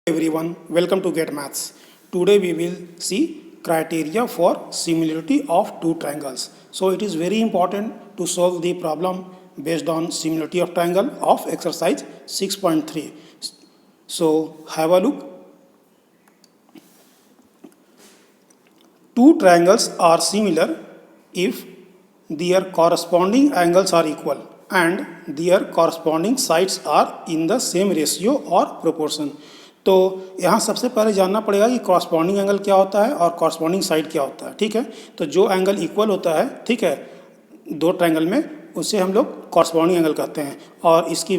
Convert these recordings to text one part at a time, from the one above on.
Everyone, welcome to Get Maths. Today we will see criteria for similarity of two triangles. So it is very important to solve the problem based on similarity of triangle of exercise 6.3. So have a look. Two triangles are similar if their corresponding angles are equal and their corresponding sides are in the same ratio or proportion. तो यहाँ सबसे पहले जानना पड़ेगा कि corresponding angle क्या होता है और कॉरस्पॉन्डिंग साइड क्या होता है. ठीक है, तो जो एंगल इक्वल होता है, ठीक है, दो ट्रायंगल में, उसे हम लोग कॉरस्पॉन्डिंग एंगल कहते हैं. और इसकी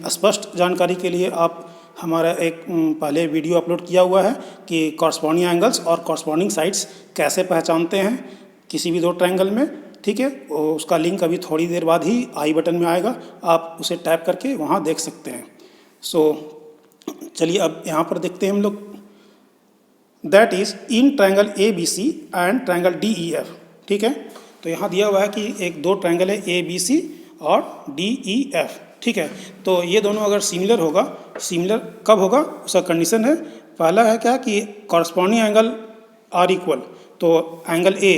स्पष्ट जानकारी के लिए आप हमारा एक पहले वीडियो अपलोड किया हुआ है कि कॉरस्पॉन्डिंग एंगल्स और कॉरस्पॉन्डिंग साइड्स कैसे पहचानते हैं किसी भी दो ट्रायंगल में. ठीक है, उसका लिंक अभी थोड़ी देर बाद ही आई बटन में आएगा, आप उसे टैप करके वहाँ देख सकते हैं. सो चलिए अब यहाँ पर देखते हैं हम लोग. That is in triangle A B C and triangle D E F. ठीक है, तो यहाँ दिया हुआ है कि एक दो ट्रायंगल है ए बी सी और डी ई एफ. ठीक है, तो ये दोनों अगर सिमिलर होगा, सिमिलर कब होगा उसका कंडीशन है. पहला है क्या कि कॉरस्पॉन्डिंग एंगल आर इक्वल. तो एंगल ए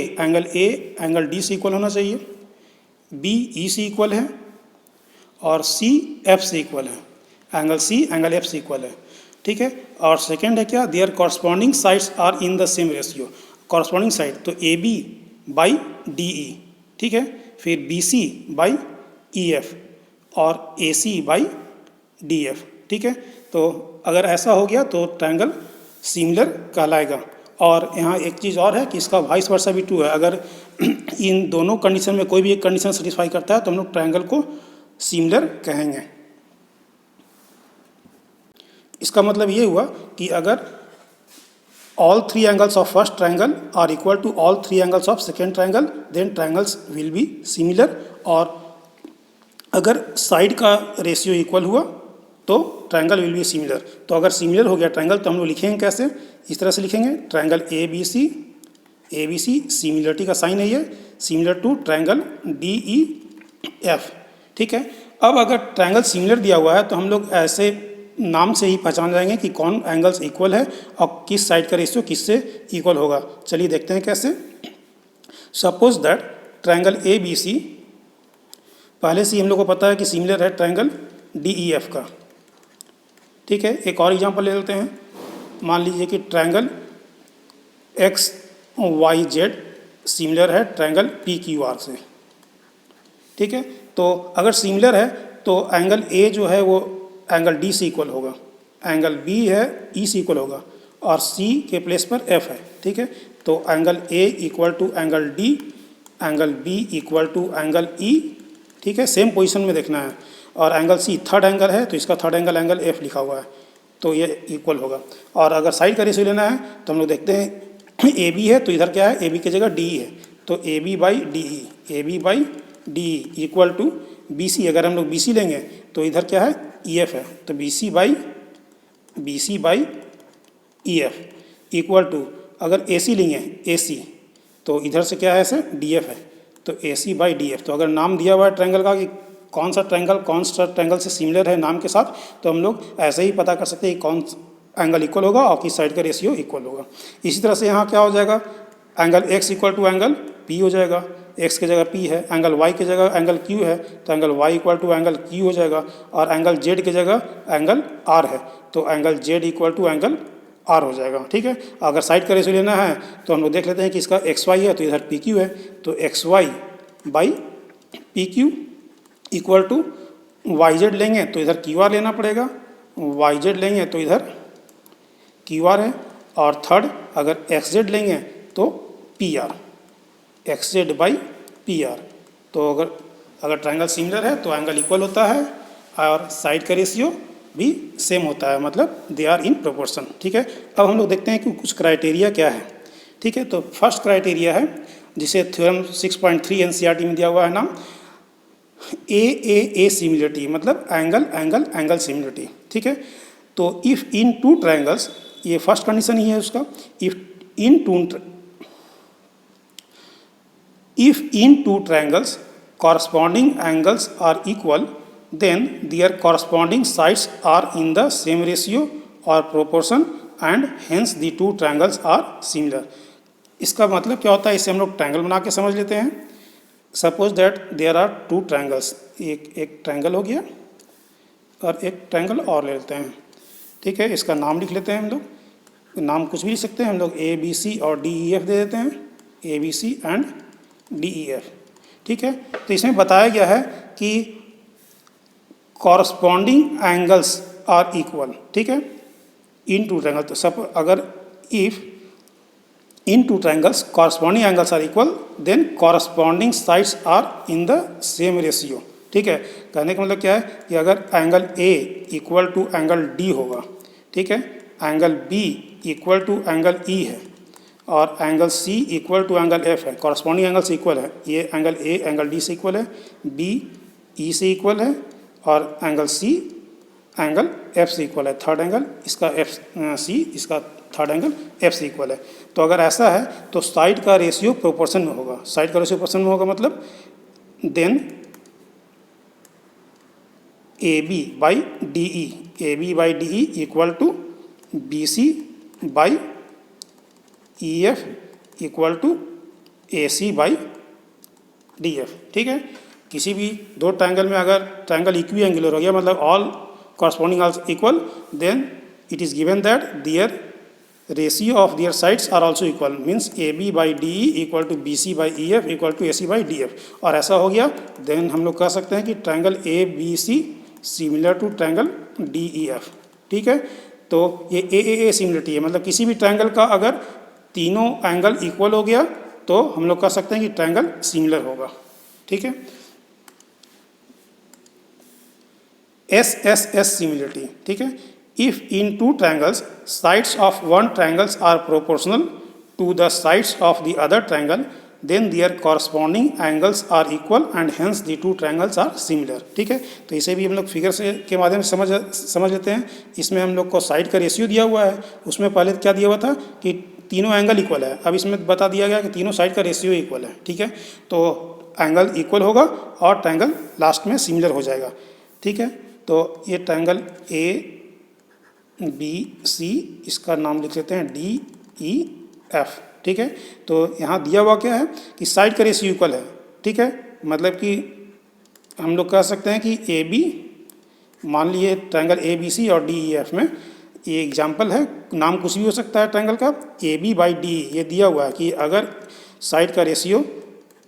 एंगल डी से इक्वल होना चाहिए, बी ई से इक्वल है और सी एफ से इक्वल है. एंगल सी एंगल एफ से इक्वल है. ठीक है, और सेकेंड है क्या, their corresponding sides are in the same ratio. Corresponding side तो A B by D E. ठीक है, फिर B C by E F और A C by D F. ठीक है, तो अगर ऐसा हो गया तो ट्रायंगल सिमिलर कहलाएगा. और यहाँ एक चीज़ और है कि इसका वाइस वर्सा भी ट्रू है. अगर इन दोनों कंडीशन में कोई भी एक कंडीशन सेटिस्फाई करता है तो हम लोग ट्रायंगल को सिमिलर कहेंगे. इसका मतलब ये हुआ कि अगर all three angles of first triangle are equal to all three angles of second triangle, then triangles will be similar. और अगर साइड का रेशियो इक्वल हुआ तो ट्रायंगल विल बी सिमिलर. तो अगर सिमिलर हो गया ट्रायंगल तो हम लोग लिखेंगे कैसे, इस तरह से लिखेंगे. Triangle A B C similarity का साइन है ये, similar to triangle D E F. ठीक है, अब अगर ट्रायंगल सिमिलर दिया हुआ है तो हम लोग ऐसे नाम से ही पहचान जाएंगे कि कौन एंगल्स इक्वल है और किस साइड का रेशियो किससे इक्वल होगा. चलिए देखते हैं कैसे. Suppose that triangle A B C पहले से ही हम लोग को पता है कि सिमिलर है ट्रायंगल डी ई एफ का. ठीक है, एक और एग्जांपल ले लेते हैं. मान लीजिए कि triangle X Y Z similar है ट्रायंगल पी क्यू आर से. ठीक है, तो अगर सिमिलर है तो एंगल ए जो है वो एंगल डी से इक्वल होगा, एंगल बी है ई से इक्वल होगा और सी के प्लेस पर एफ है. ठीक है, तो angle A equal to angle D, angle B equal to angle E. ठीक है, सेम पोजीशन में देखना है. और एंगल सी थर्ड एंगल है तो इसका थर्ड एंगल एंगल एफ लिखा हुआ है, तो ये इक्वल होगा. और अगर साइड का रेशियो लेना है तो हम लोग देखते हैं ए बी है तो इधर क्या है, ए बी की जगह डी है, तो A B by D E, A B by D E equal to B C. अगर हम लोग बी सी लेंगे तो इधर क्या है, ई एफ है, तो B C by E F equal to, अगर ए सी लेंगे ए सी तो इधर से क्या है ऐसे डी एफ है, तो ए सी बाई डी एफ. तो अगर नाम दिया हुआ है ट्रायंगल का कि कौन सा ट्रायंगल से सिमिलर है नाम के साथ, तो हम लोग ऐसे ही पता कर सकते हैं कि कौन एंगल इक्वल होगा और किस साइड का रेशियो इक्वल होगा. इसी तरह से यहाँ क्या हो जाएगा, angle X equal to angle P हो जाएगा. एक्स की जगह पी है, एंगल वाई की जगह एंगल क्यू है तो angle Y equal to angle Q हो जाएगा. और एंगल जेड की जगह एंगल आर है तो angle Z equal to angle R हो जाएगा. ठीक है, अगर साइड का रेशियो लेना है तो हम लोग देख लेते हैं कि इसका एक्स वाई है तो इधर पी क्यू है, तो X Y by P Q equal to Y Z लेंगे तो इधर क्यू आर लेना पड़ेगा, वाई जेड लेंगे तो इधर क्यू आर है. और थर्ड अगर एक्स जेड लेंगे तो P R, x Z by P R. तो अगर ट्रायंगल सिमिलर है तो एंगल इक्वल होता है और साइड का रेशियो भी सेम होता है, मतलब दे आर इन प्रोपोर्शन. ठीक है, अब हम लोग देखते हैं कि कुछ क्राइटेरिया क्या है. ठीक है, तो फर्स्ट क्राइटेरिया है जिसे थ्योरम 6.3 एनसीईआरटी में दिया हुआ है नाम ए सिमिलरिटी, मतलब एंगल सिमिलरिटी. ठीक है, तो इफ़ इन टू ट्रायंगल्स, ये फर्स्ट कंडीशन ही है उसका, if in two triangles corresponding angles are equal, then their corresponding sides are in the same ratio और proportion and hence the two triangles are similar. इसका मतलब क्या होता है, इससे हम लोग ट्रायंगल बना के समझ लेते हैं। Suppose that there are two triangles, एक ट्रायंगल हो गया और एक ट्रायंगल और ले लेते हैं। ठीक है, इसका नाम लिख लेते हैं हम लोग, नाम कुछ भी लिख सकते हैं हम लोग, ए बी सी और डी ई एफ दे देते हैं, A B C and D E F. ठीक है, तो इसमें बताया गया है कि कॉरस्पॉन्डिंग एंगल्स आर इक्वल। ठीक है, इन टू ट्रायंगल, तो सब अगर if in two triangles corresponding angles are equal then corresponding sides are in the same ratio. ठीक है, कहने का मतलब क्या है कि अगर angle A equal to angle D होगा, ठीक है, angle B equal to angle E है और angle C equal to angle F है, कॉरस्पॉन्डिंग एंगल्स इक्वल है, ये एंगल ए एंगल डी से इक्वल है, बी ई से इक्वल है और एंगल सी एंगल एफ से इक्वल है, थर्ड एंगल इसका एफ सी, इसका थर्ड एंगल एफ से इक्वल है। तो अगर ऐसा है तो साइड का रेशियो प्रोपोर्शन में होगा, साइड का रेशियो प्रोपोर्शन में होगा मतलब then A B by D E, A B by D E equal to B C by E F equal to A C by D F. ठीक है, किसी भी दो ट्रायंगल में अगर ट्रायंगल इक्वी एंगुलर हो गया मतलब all corresponding are equal, then it is given that their ratio of their sides are also equal, means AB by DE equal to BC by EF equal to AC by DF। और ऐसा हो गया then हम लोग कह सकते हैं कि triangle ABC similar to triangle DEF। ठीक है, तो ये AAA सिमिलरिटी है, मतलब किसी भी ट्रायंगल का अगर तीनों एंगल इक्वल हो गया तो हम लोग कह सकते हैं कि ट्रायंगल सिमिलर होगा। ठीक है, SSS सिमिलरिटी। ठीक है, if in two triangles sides of one triangles are proportional to the sides of the other triangle then their corresponding angles are equal and hence the two triangles are similar. ठीक है, तो इसे भी हम लोग figure से के माध्यम से समझ लेते हैं। इसमें हम लोग को साइड का रेशियो दिया हुआ है, उसमें पहले क्या दिया हुआ था कि तीनों एंगल इक्वल है, अब इसमें बता दिया गया कि तीनों साइड का रेशियो इक्वल है। ठीक है, तो एंगल इक्वल होगा और ट्रायंगल लास्ट में सिमिलर हो जाएगा। ठीक है, तो ये ट्रायंगल ए बी सी, इसका नाम लिख लेते हैं डी ई एफ। ठीक है, तो यहाँ दिया हुआ क्या है कि साइड का रेशियो इक्वल है। ठीक है, मतलब कि हम लोग कह सकते हैं कि ए बी, मान लिए ट्रायंगल ए बी सी और डी ई एफ में ये एग्जाम्पल है, नाम कुछ भी हो सकता है ट्रायंगल का, ए बी बाई डी ये दिया हुआ है कि अगर साइड का रेशियो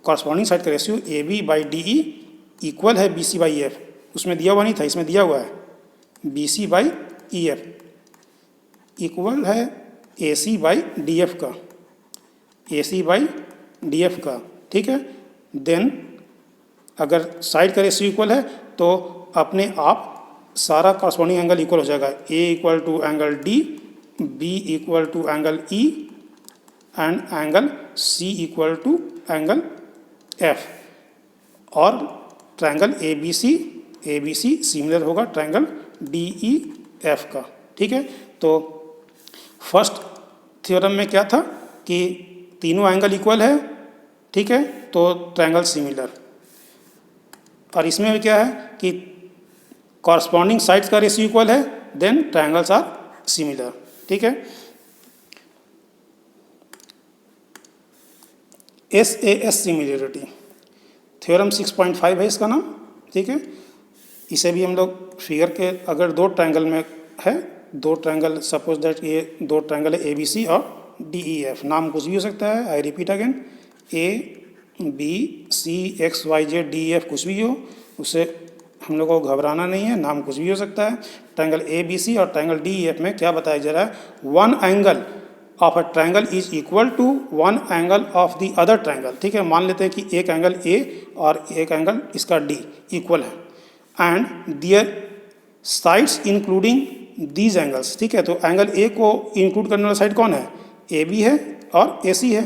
कॉरस्पॉन्डिंग साइड का ratio A B by D E equal है बी सी बाई एफ, उसमें दिया हुआ नहीं था, इसमें दिया हुआ है B C by E F equal है A C by D F का, A C by D F का। ठीक है, देन अगर साइड का रेशियो इक्वल है तो अपने आप सारा कॉरस्पॉन्डिंग एंगल इक्वल हो जाएगा, A equal to angle D, B equal to angle E and angle C equal to angle F, और triangle A B C similar होगा ट्रायंगल डी ई एफ का। ठीक है, तो फर्स्ट थ्योरम में क्या था कि तीनों एंगल इक्वल है। ठीक है, तो ट्रायंगल सिमिलर, और इसमें क्या है कि कॉरस्पॉन्डिंग साइड्स का रेशियो इक्वल है देन ट्रायंगल्स आर सिमिलर। ठीक है, SAS सिमिलरिटी थ्योरम 6.5 है इसका नाम। ठीक है, इसे भी हम लोग फिगर के अगर दो ट्रायंगल में है, दो ट्रायंगल सपोज दैट ये दो ट्रायंगल है ABC और DEF, नाम कुछ भी हो सकता है, I repeat again, ABCXYZ DEF कुछ भी हो, उससे हम लोग को घबराना नहीं है, नाम कुछ भी हो सकता है। ट्रायंगल ABC और ट्रायंगल DEF में क्या बताया जा रहा है, one angle of a triangle is equal to one angle of the other triangle. ठीक है, मान लेते हैं कि एक एंगल A और एक एंगल इसका D इक्वल है and their sides including these angles. ठीक है, तो एंगल A को इंक्लूड करने वाला साइड कौन है, AB है और AC है।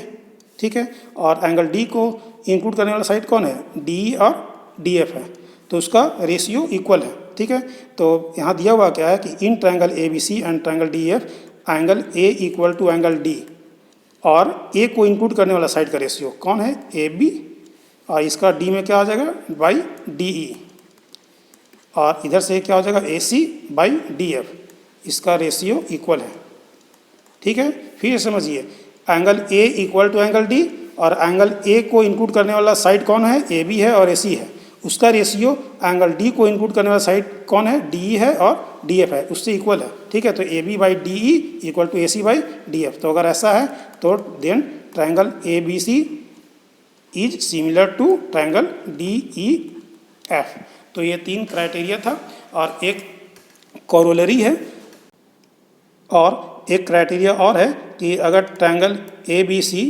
ठीक है, और एंगल D को इंक्लूड करने वाला साइड कौन है, DE और DF है, तो उसका रेशियो इक्वल है। ठीक है, तो यहाँ दिया हुआ क्या है कि in triangle ABC and triangle DEF angle A equal to angle D, और A को इंक्लूड करने वाला साइड का रेशियो कौन है, AB, और इसका D में क्या आ जाएगा बाई DE, और इधर से क्या हो जाएगा AC बाई DF। इसका रेशियो इक्वल है। ठीक है, फिर समझिए angle A equal to angle D, और एंगल ए को इंक्लूड करने वाला साइड कौन है, ए बी है और ए सी है, उसका रेशियो एंगल डी को इंक्लूड करने वाला साइड कौन है, डी ई है और डी एफ है, उससे इक्वल है। ठीक है, तो A B by D E equal to A C by D F. तो अगर ऐसा है तो then triangle A B C is similar to triangle D E F. तो ये 3 क्राइटेरिया था, और एक कोरोलरी है, और एक क्राइटेरिया और है कि अगर triangle A B C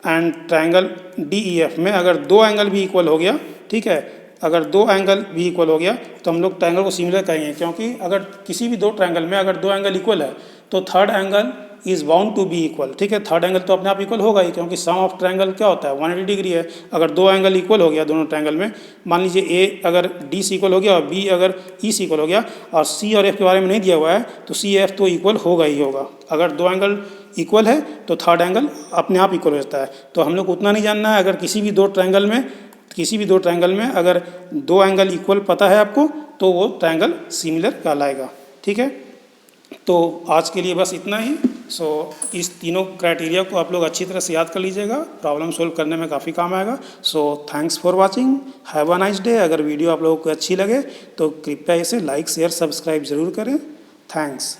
and triangle D E F में अगर 2 एंगल भी इक्वल हो गया, ठीक है, अगर 2 एंगल भी इक्वल हो गया तो हम लोग ट्रायंगल को सिमिलर कहेंगे, क्योंकि अगर किसी भी 2 ट्रायंगल में अगर 2 एंगल इक्वल है तो third angle is bound to be equal. ठीक है, थर्ड एंगल तो अपने आप इक्वल होगा ही, क्योंकि सम ऑफ ट्रायंगल क्या होता है 180 डिग्री है। अगर 2 एंगल इक्वल हो गया दोनों ट्रायंगल में, मान लीजिए ए अगर डी से इक्वल हो गया और बी अगर ई से इक्वल हो गया, और सी और एफ के बारे में नहीं दिया हुआ है, तो सी एफ तो इक्वल होगा ही होगा। अगर 2 एंगल इक्वल है तो थर्ड एंगल अपने आप इक्वल हो जाता है। तो हम लोग को उतना नहीं जानना है, अगर किसी भी 2 ट्रायंगल में अगर 2 एंगल इक्वल पता है आपको तो वो ट्रायंगल सिमिलर कहलाएगा। ठीक है, तो आज के लिए बस इतना ही। इस तीनों क्राइटेरिया को आप लोग अच्छी तरह से याद कर लीजिएगा, प्रॉब्लम सोल्व करने में काफ़ी काम आएगा। Thanks for watching, have a nice day. अगर वीडियो आप लोगों को अच्छी लगे तो कृपया इसे लाइक शेयर सब्सक्राइब ज़रूर करें। थैंक्स।